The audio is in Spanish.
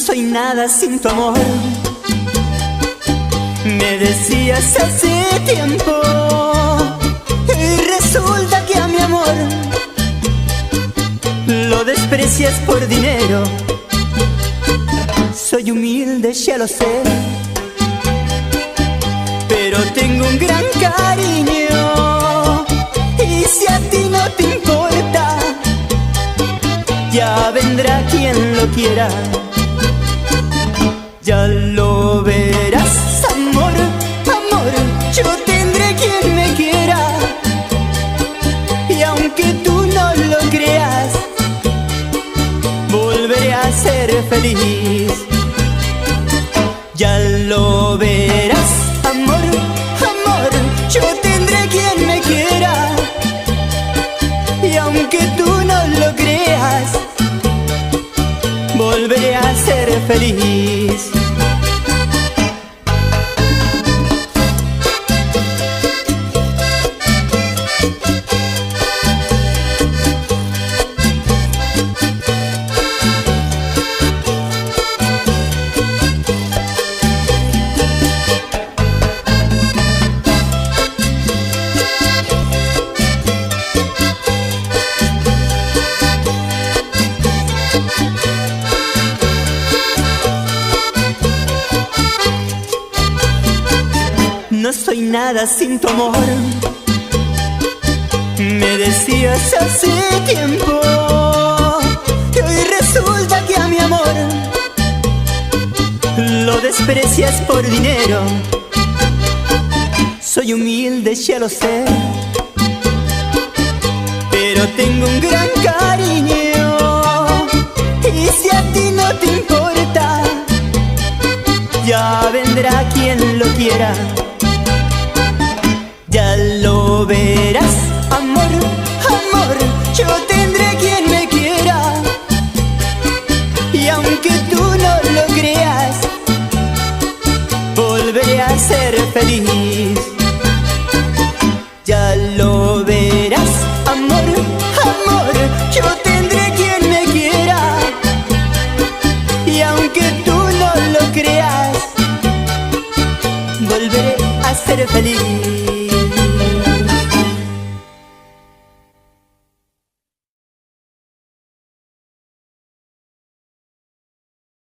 soy nada sin tu amor, me decías hace tiempo, y resulta que a mi amor lo desprecias por dinero. Soy humilde, ya lo sé, pero tengo un gran cariño, y si a ti no te importa, ya vendrá quien lo quiera. Ya lo verás, amor, amor, yo tendré quien me quiera, y aunque tú no lo creas, volveré a ser feliz. Ya lo verás, amor, amor, yo tendré quien me quiera, y aunque tú no lo creas, volveré a ser feliz. No soy nada sin tu amor, me decías hace tiempo, y hoy resulta que a mi amor lo desprecias por dinero. Soy humilde, ya lo sé, pero tengo un gran cariño, y si a ti no te importa, ya vendrá quien lo quiera. Ya lo verás, amor, amor, yo tendré quien me quiera, y aunque tú no lo creas, volveré a ser feliz. Ya lo verás, amor, amor, yo tendré quien me quiera, y aunque tú no lo creas, volveré a ser feliz.